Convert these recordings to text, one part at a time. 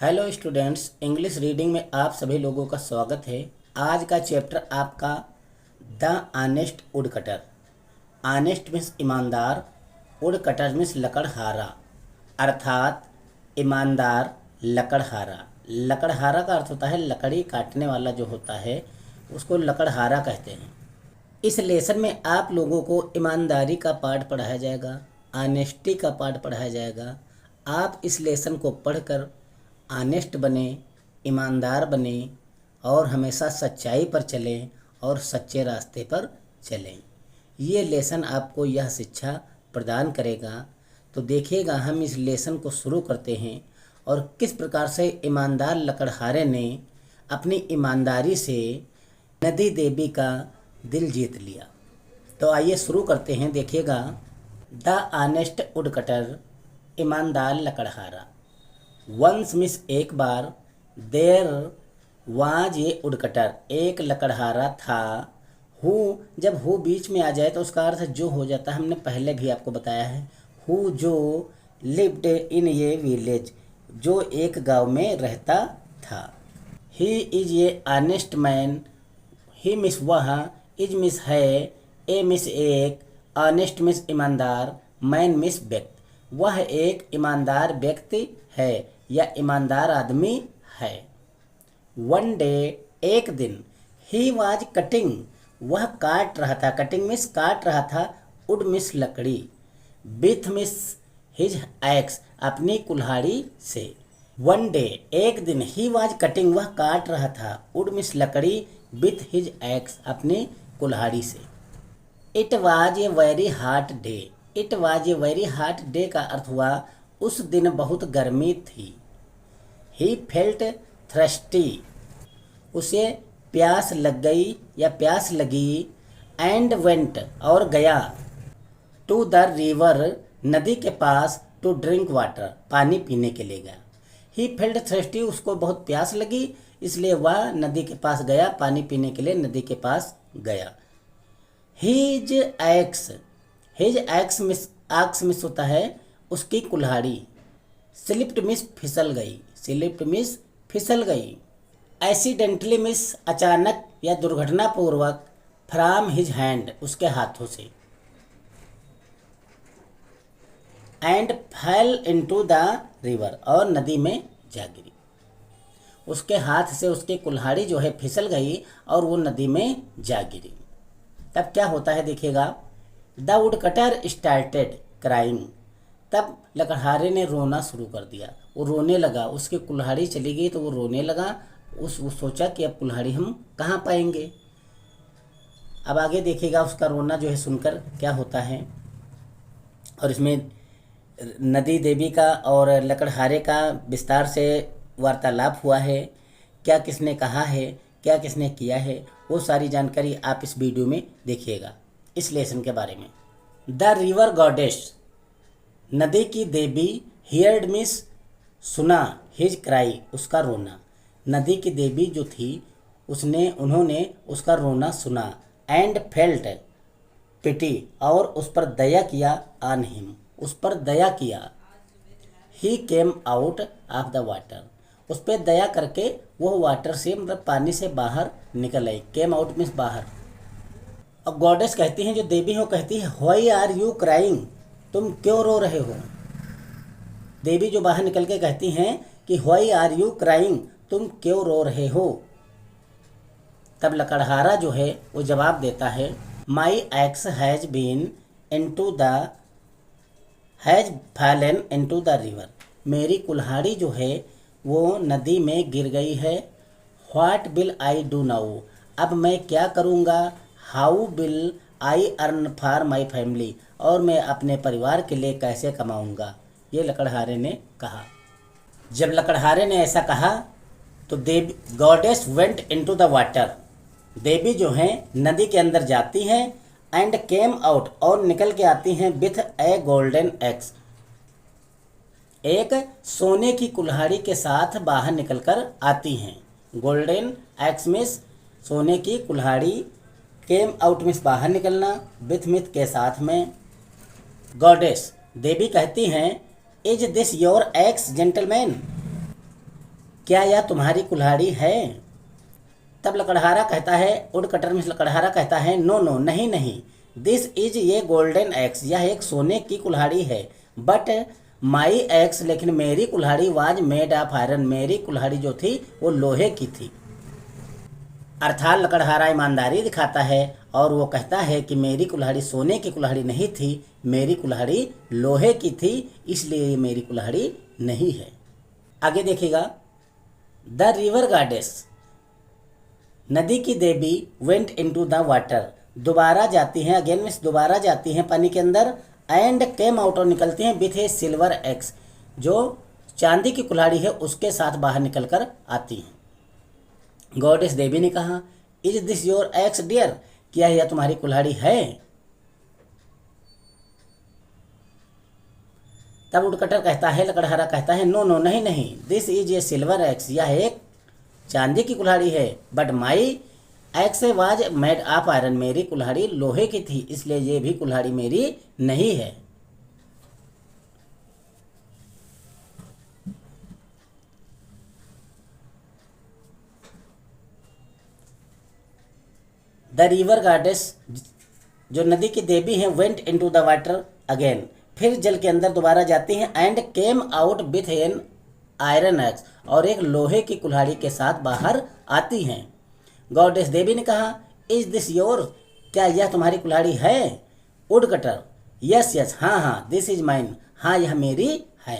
Hello students, English reading में आप सभी लोगों का स्वागत है। आज का चैप्टर आपका the honest would cutter. Honest means ईमानदार, वुड कटर मीन्स लकड़हारा, अर्थात ईमानदार लकड़हारा। लकड़हारा का अर्थ होता है लकड़ी काटने वाला जो होता है उसको लकड़हारा कहते हैं। इस लेसन में आप लोगों को ईमानदारी का पाठ पढ़ाया जाएगा, ऑनेस्टी का पाठ पढ़ाया जाएगा। आप इस लेसन को पढ़कर ऑनेस्ट बने, ईमानदार बने और हमेशा सच्चाई पर चलें और सच्चे रास्ते पर चलें। ये लेसन आपको यह शिक्षा प्रदान करेगा। तो देखिएगा, हम इस लेसन को शुरू करते हैं और किस प्रकार से ईमानदार लकड़हारे ने अपनी ईमानदारी से नदी देवी का दिल जीत लिया। तो आइए शुरू करते हैं। देखिएगा, द ऑनेस्ट वुड कटर, ईमानदार लकड़हारा। वंस मिस एक बार, देर वाज ये वुडकटर, एक लकड़हारा था। हु, जब हु बीच में आ जाए तो उसका अर्थ जो हो जाता है, हमने पहले भी आपको बताया है। हु जो लिव्ड इन ये विलेज, जो एक गांव में रहता था। He is a honest man, he miss वह, इज मिस है, ए मिस एक, ऑनेस्ट मिस ईमानदार, मैन मिस व्यक्ति, वह एक ईमानदार व्यक्ति है या ईमानदार आदमी है। वन डे, एक दिन, ही वाज कटिंग, वह काट रहा था, कटिंग मिस काट रहा था, वुड मिस लकड़ी, विथ मिस हिज एक्स, अपनी कुल्हाड़ी से। वन डे, एक दिन, ही वाज कटिंग, वह काट रहा था, वुड मिस लकड़ी, विथ हिज एक्स, अपनी कुल्हाड़ी से। It was a very hot day, it was a very hot day का अर्थ हुआ उस दिन बहुत गर्मी थी। ही फेल्ट थ्रस्टी, उसे प्यास लग गई या प्यास लगी। एंड वेंट, और गया। टू द रिवर, नदी के पास। टू ड्रिंक वाटर, पानी पीने के लिए गया। ही फेल्ट थ्रस्टी, उसको बहुत प्यास लगी इसलिए वह नदी के पास गया, पानी पीने के लिए नदी के पास गया। His axe, his axe miss, axe miss होता है उसकी कुल्हाड़ी। स्लिप्ड मिस, फिसल गई, स्लिप्ड मिस फिसल गई। एक्सीडेंटली मिस, अचानक या दुर्घटनापूर्वक। फ्रॉम हिज हैंड, उसके हाथों से। And fail into the river, और नदी में जा गिरी। उसके हाथ से उसकी कुल्हाड़ी जो है फिसल गई और वो नदी में जा गिरी। तब क्या होता है देखिएगा, the wood cutter started crying, तब लकड़हारे ने रोना शुरू कर दिया। वो रोने लगा, उसकी कुल्हाड़ी चली गई तो वो रोने लगा। वो सोचा कि अब कुल्हाड़ी हम कहाँ पाएंगे। अब आगे देखिएगा उसका रोना जो है सुनकर क्या होता है। और इसमें नदी देवी का और लकड़हारे का विस्तार से वार्तालाप हुआ है। क्या किसने कहा है, क्या किसने किया है, वो सारी जानकारी आप इस वीडियो में देखिएगा इस लेसन के बारे में। द रिवर गॉडेस, नदी की देवी। हियर्ड मिस, सुना, हिज क्राई, उसका रोना। नदी की देवी जो थी उन्होंने उसका रोना सुना। एंड फेल्ट पिटी, और उस पर दया किया। ऑन हिम, उस पर दया किया। He came out of the water, उस पर दया करके वो वाटर से मतलब पानी से बाहर निकल आई। केम आउट मीन्स बाहर। और गॉडेस कहती हैं, जो देवी हो, कहती है व्हाई आर यू क्राइंग, तुम क्यों रो रहे हो। देवी जो बाहर निकल के कहती हैं कि व्हाई आर यू क्राइंग, तुम क्यों रो रहे हो। तब लकड़हारा जो है वो जवाब देता है, my axe has been into the, has fallen into the river, मेरी कुल्हाड़ी जो है वो नदी में गिर गई है। What will I do now, अब मैं क्या करूँगा। How will I earn for my family, और मैं अपने परिवार के लिए कैसे कमाऊँगा, ये लकड़हारे ने कहा। जब लकड़हारे ने ऐसा कहा तो देवी goddess went into the water, देवी जो हैं नदी के अंदर जाती हैं। एंड केम आउट, और निकल के आती हैं। विथ ए गोल्डन एक्स, एक सोने की कुल्हाड़ी के साथ बाहर निकलकर आती हैं। गोल्डन एक्स मिस सोने की कुल्हाड़ी, केम आउट मिस बाहर निकलना, विथ मिथ के साथ में। गॉडेस, देवी कहती हैं, is this your x gentleman, क्या यह तुम्हारी कुल्हाड़ी है? तब लकड़हारा कहता है, वुड कटर में लकड़हारा कहता है, नो नो, नहीं नहीं, दिस इज ये गोल्डन एक्स, यह एक सोने की कुल्हाड़ी है। बट माई एक्स, लेकिन मेरी कुल्हाड़ी वाज मेड ऑफ आयरन, मेरी कुल्हाड़ी जो थी वो लोहे की थी। अर्थात लकड़हारा ईमानदारी दिखाता है और वो कहता है कि मेरी कुल्हाड़ी सोने की कुल्हाड़ी नहीं थी, मेरी कुल्हाड़ी लोहे की थी, इसलिए ये मेरी कुल्हाड़ी नहीं है। आगे देखिएगा, द रिवर गॉडेस, नदी की देवी वेंट इनटू द वाटर, दोबारा जाती हैं, अगेन मीन्स दोबारा जाती हैं पानी के अंदर, एंड केम आउट, और निकलती हैं विथ ए सिल्वर एक्स, जो चांदी की कुल्हाड़ी है उसके साथ बाहर निकल कर आती हैं। गॉडेस देवी ने कहा, is this your axe dear, क्या यह तुम्हारी कुल्हाड़ी है? तब वुडकटर कहता है, लकड़हारा कहता है, नो नो, नहीं नहीं, this is a silver x, यह एक चांदी की कुल्हाड़ी है। But my x was made of iron, मेरी कुल्हाड़ी लोहे की थी, इसलिए ये भी कुल्हाड़ी मेरी नहीं है। द रिवर गॉडेस, जो नदी की देवी हैं, went into the water again, फिर जल के अंदर दोबारा जाती हैं, and came out with an iron x, और एक लोहे की कुल्हाड़ी के साथ बाहर आती हैं। गॉडेस देवी ने कहा, इज दिस योर, क्या यह तुम्हारी कुल्हाड़ी है? वुडकटर, यस यस, हाँ हाँ, दिस इज माइन, हाँ यह मेरी है।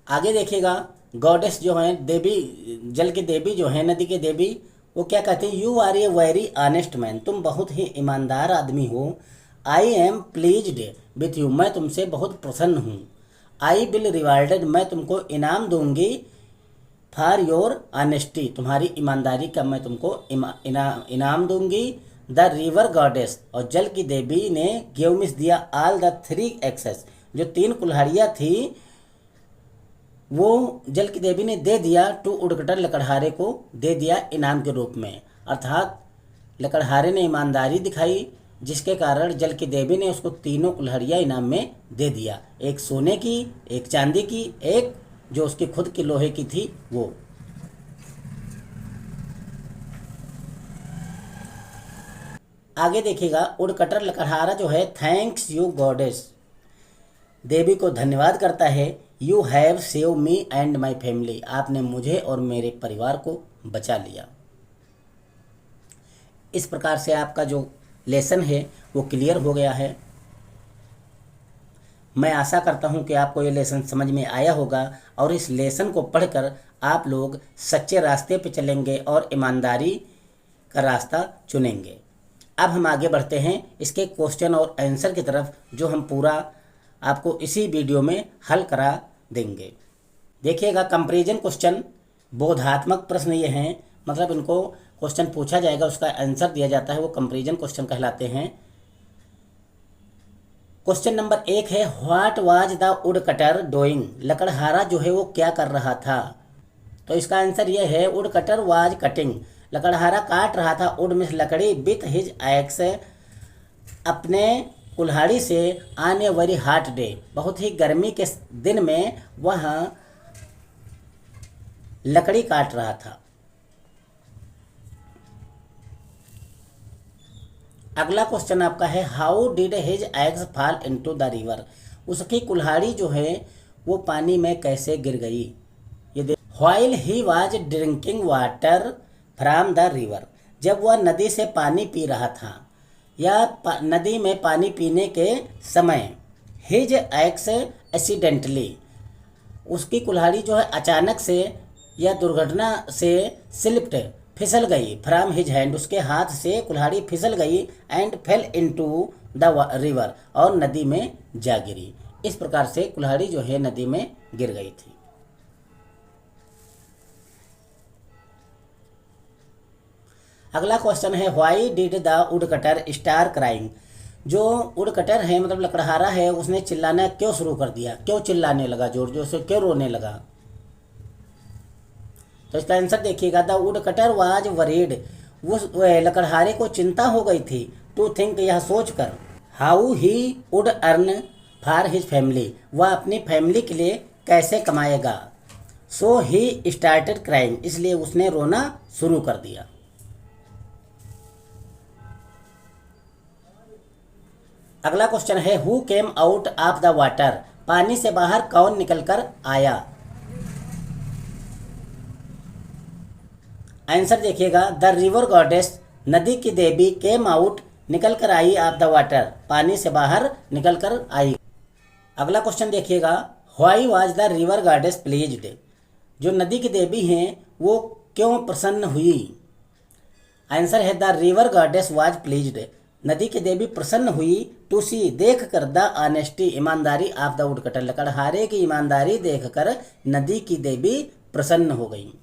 आगे देखिएगा, गॉडेस जो है देवी, जल की देवी जो है, नदी की देवी, वो क्या कहते हैं, you are a very honest man, तुम बहुत ही ईमानदार आदमी हो। I am pleased with you, मैं तुमसे बहुत प्रसन्न हूँ। आई विल रिवार्डेड, मैं तुमको इनाम दूंगी, फॉर योर ऑनेस्टी, तुम्हारी ईमानदारी का मैं तुमको इनाम दूंगी। द रिवर गॉडेस, और जल की देवी ने गिव मिस दिया ऑल द 3 एक्सेस, जो 3 कुल्हाड़ियाँ थी वो जल की देवी ने दे दिया टू वुडकटर, लकड़हारे को दे दिया इनाम के रूप में। अर्थात लकड़हारे ने ईमानदारी दिखाई, जिसके कारण जल की देवी ने उसको 3 कुल्हाड़ियाँ इनाम में दे दिया, एक सोने की, एक चांदी की, एक जो उसकी खुद की लोहे की थी वो। आगे देखिएगा, वुडकटर लकड़हारा जो है, थैंक्स यू गॉडेस, देवी को धन्यवाद करता है, you have save me and my family, आपने मुझे और मेरे परिवार को बचा लिया। इस प्रकार से आपका जो लेसन है वो क्लियर हो गया है। मैं आशा करता हूँ कि आपको ये लेसन समझ में आया होगा और इस लेसन को पढ़कर आप लोग सच्चे रास्ते पे चलेंगे और ईमानदारी का रास्ता चुनेंगे। अब हम आगे बढ़ते हैं इसके क्वेश्चन और आंसर की तरफ, जो हम पूरा आपको इसी वीडियो में हल करा देंगे। देखिएगा, कंपैरिजन क्वेश्चन, बोधात्मक प्रश्न ये हैं, मतलब इनको क्वेश्चन पूछा जाएगा, उसका आंसर दिया जाता है, वो कंपैरिजन क्वेश्चन कहलाते हैं। क्वेश्चन नंबर 1 है, what was the woodcutter doing, लकड़हारा जो है वो क्या कर रहा था? तो इसका आंसर ये है, वुड कटर वाज कटिंग, लकड़हारा काट रहा था, वुड में लकड़ी, विथ हिज एक्स, अपने कुल्हाड़ी से, on a very hot day, बहुत ही गर्मी के दिन में वह लकड़ी काट रहा था। अगला क्वेश्चन आपका है, how did his eggs fall into the river, उसकी कुल्हाड़ी जो है वो पानी में कैसे गिर गई? ये देख, while he was drinking water from the river, जब वह नदी से पानी पी रहा था या नदी में पानी पीने के समय, हिज एक्स एक्सीडेंटली, उसकी कुल्हाड़ी जो है अचानक से या दुर्घटना से स्लिप्ड, फिसल गई, फ्रॉम हिज हैंड, उसके हाथ से कुल्हाड़ी फिसल गई, and fail into the river, और नदी में जा गिरी। इस प्रकार से कुल्हाड़ी जो है नदी में गिर गई थी। अगला क्वेश्चन है, why did the woodcutter star crying, जो वुडकटर है मतलब लकड़हारा है, उसने चिल्लाना क्यों शुरू कर दिया, क्यों चिल्लाने लगा, जोर जोर से क्यों रोने लगा? तो इसका आंसर देखिएगा, द वुडकटर वाज वरीड, उस लकड़हारे को चिंता हो गई थी, टू थिंक, यह सोचकर, how he would earn for his family, वह अपनी फैमिली के लिए कैसे कमाएगा, सो ही स्टार्टेड क्राइंग, इसलिए उसने रोना शुरू कर दिया। अगला क्वेश्चन है who came out of the water, पानी से बाहर कौन निकलकर आया। आंसर देखिएगा, द रिवर गॉडेस, नदी की देवी, केम आउट, निकल कर आई, ऑफ द वाटर, पानी से बाहर निकल कर आई। अगला क्वेश्चन देखिएगा, why was the river goddess pleased, जो नदी की देवी हैं वो क्यों प्रसन्न हुई। आंसर है the river goddess was pleased, नदी की देवी प्रसन्न हुई, टू सी, देख कर, द ऑनेस्टी, ईमानदारी, ऑफ द वुडकटर, लकड़हारे की ईमानदारी देखकर नदी की देवी प्रसन्न हो गई।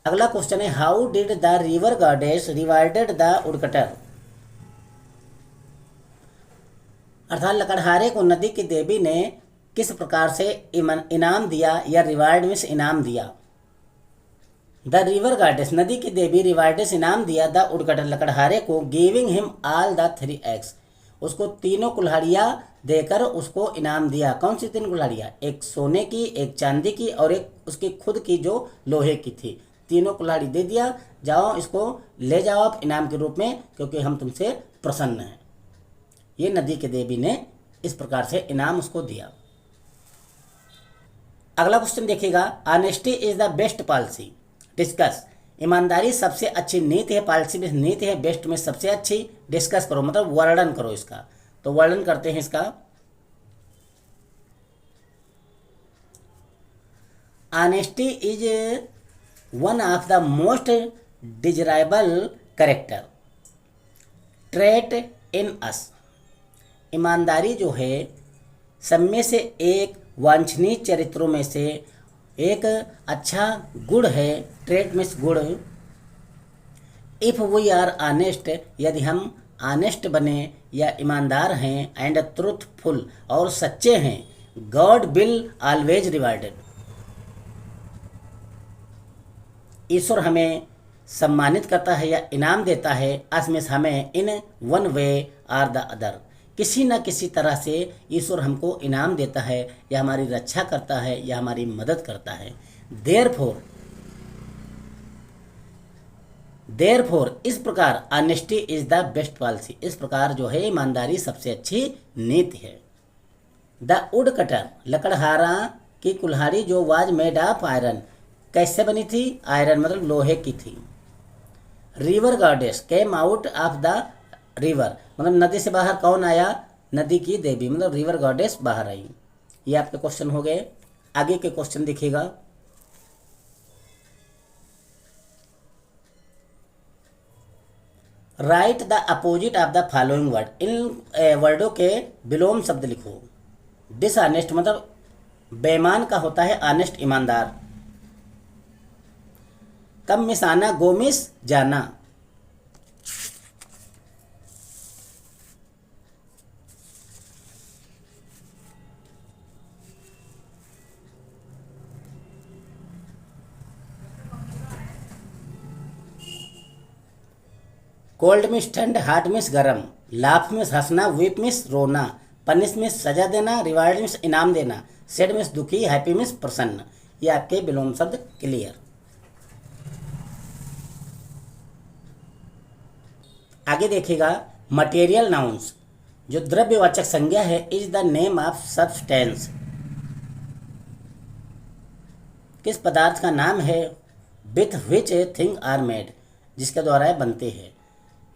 अगला क्वेश्चन है how did the river goddess rewarded the woodcutter, अर्थात लकड़हारे को नदी की देवी ने किस प्रकार से इनाम दिया, या रिवार्ड मीन्स इनाम दिया। द रिवर गॉडेस, नदी की देवी, रिवार्डेस, इनाम दिया, द वुडकटर, लकड़हारे को, giving him all the 3 eggs, उसको तीनों कुल्हाड़ियाँ देकर उसको इनाम दिया। कौन सी 3 कुल्हाड़ियाँ, एक सोने की, एक चांदी की और एक उसकी खुद की जो लोहे की थी। तीनों कुल्हाड़ी दे दिया, जाओ इसको ले जाओ आप इनाम के रूप में, क्योंकि हम तुमसे प्रसन्न हैं। ये नदी की देवी ने इस प्रकार से इनाम उसको दिया। अगला क्वेश्चन देखिएगा, honesty is the best policy, discuss, ईमानदारी सबसे अच्छी नीति है, पॉलिसी में नीति है, बेस्ट में सबसे अच्छी, डिस्कस करो मतलब वर्णन करो इसका। तो वर्णन करते हैं इसका। Honesty is one of the most desirable character trait in us, ईमानदारी जो है सब में से एक वांछनीय चरित्रों में से एक अच्छा गुण है, ट्रेट मीन्स गुण। इफ़ वी आर ऑनेस्ट, यदि हम ऑनेस्ट बने या ईमानदार हैं, एंड ट्रूथफुल, और सच्चे हैं, गॉड विल ऑलवेज रिवार्डेड, ईश्वर हमें सम्मानित करता है या इनाम देता है, अस मीन्स हमें, in one way or the other, किसी न किसी तरह से ईश्वर हमको इनाम देता है या हमारी रक्षा करता है या हमारी मदद करता है। देयरफॉर इस प्रकार honesty is the best policy, इस प्रकार जो है ईमानदारी सबसे अच्छी नीति है। द वुड कटर, लकड़हारा की कुल्हाड़ी जो वाज मेड ऑफ आयरन, कैसे बनी थी, आयरन मतलब लोहे की थी। River goddess came out of the river, मतलब नदी से बाहर कौन आया, नदी की देवी, मतलब रिवर गॉडेस बाहर आई। ये आपके क्वेश्चन हो गए। आगे के क्वेश्चन देखिएगा, write the opposite of the following word, इन वर्डों के विलोम शब्द लिखो। डिसऑनेस्ट मतलब बेईमान का होता है ऑनेस्ट, ईमानदार। कम मिस आना, गो मिस जाना। कोल्ड मिस ठंड, हार्ट मिस गरम, लाफ मिस हंसना, वीप मिस रोना, पनिश मिस सजा देना, रिवार्ड मिस इनाम देना, सैड मिस दुखी, हैप्पी मिस प्रसन्न। ये आपके विलोम शब्द क्लियर। आगे देखिएगा, मटेरियल नाउन्स, जो द्रव्यवाचक संज्ञा है, is the name of substance, किस पदार्थ का नाम है, with which thing are made, जिसके द्वारा बनते हैं।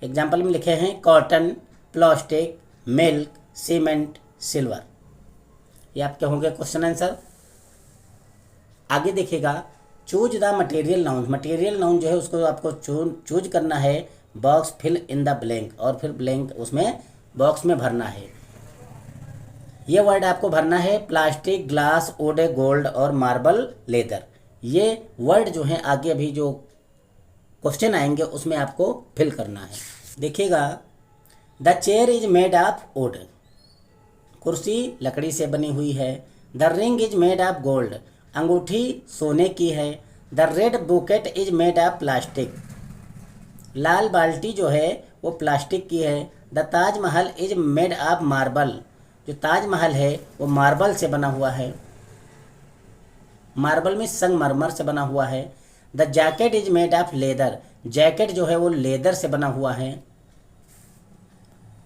एग्जाम्पल में लिखे हैं cotton, plastic, milk, cement, silver. ये आपके होंगे क्वेश्चन आंसर। आगे देखिएगा, choose the material noun, material noun जो है उसको आपको चूज करना है, box fill in the blank, और फिर ब्लैंक उसमें बॉक्स में भरना है। ये वर्ड आपको भरना है, प्लास्टिक, ग्लास, वुड, गोल्ड और मार्बल, लेदर। ये वर्ड जो हैं आगे अभी जो क्वेश्चन आएंगे उसमें आपको फिल करना है। देखिएगा, the chair is made of wood, कुर्सी लकड़ी से बनी हुई है। The ring is made of gold, अंगूठी सोने की है। The red bucket is made of plastic, लाल बाल्टी जो है वो प्लास्टिक की है। The Taj Mahal is made of marble, जो ताजमहल है वो मार्बल से बना हुआ है। मार्बल में संगमरमर से बना हुआ है। The jacket is made of leather, jacket जो है वो लेदर से बना हुआ है।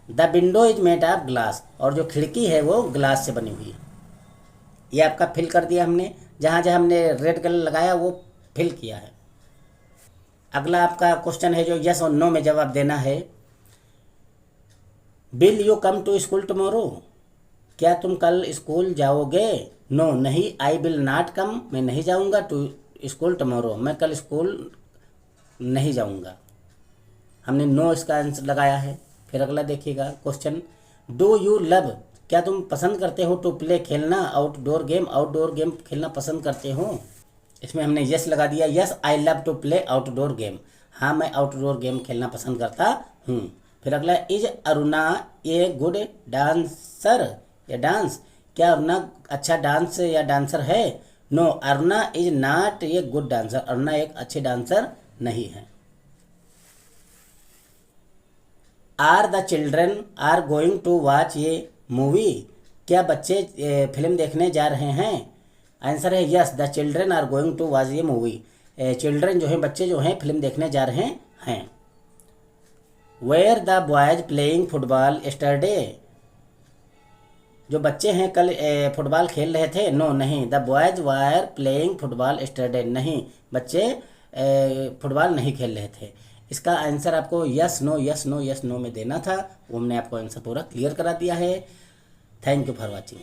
The window is made of glass, और जो खिड़की है वो ग्लास से बनी हुई है। ये आपका फिल कर दिया हमने, जहाँ जहाँ हमने रेड कलर लगाया वो फिल किया है। अगला आपका क्वेश्चन है जो यस और नो में जवाब देना है। Will you come to school tomorrow, क्या तुम कल स्कूल जाओगे? नो, नहीं। आई विल नॉट कम, मैं नहीं जाऊंगा। टू स्कूल टुमारो, मैं कल स्कूल नहीं जाऊंगा। हमने नो इसका आंसर लगाया है। फिर अगला देखिएगा क्वेश्चन, डू यू लव, क्या तुम पसंद करते हो टू प्ले, खेलना, आउटडोर गेम, आउटडोर गेम खेलना पसंद करते हो? इसमें हमने यस लगा दिया। Yes I love to play outdoor game, हाँ मैं आउटडोर गेम खेलना पसंद करता हूँ। फिर अगला, is Aruna a good dancer या डांस, क्या अरुणा अच्छा डांस या डांसर है? No, Aruna is not a good dancer, Aruna एक अच्छी डांसर नहीं है। Are the children are going to watch a movie, क्या बच्चे फिल्म देखने जा रहे हैं? आंसर है yes, the children are going to watch a movie, children जो है बच्चे जो हैं फिल्म देखने जा रहे हैं। Were the boys playing football yesterday, जो बच्चे हैं कल फुटबॉल खेल रहे थे? नो, नहीं। The boys wire playing football yesterday, नहीं बच्चे फुटबॉल नहीं खेल रहे थे। इसका आंसर आपको yes no yes no yes no में देना था, वो हमने आपको आंसर पूरा क्लियर करा दिया है। Thank you for watching.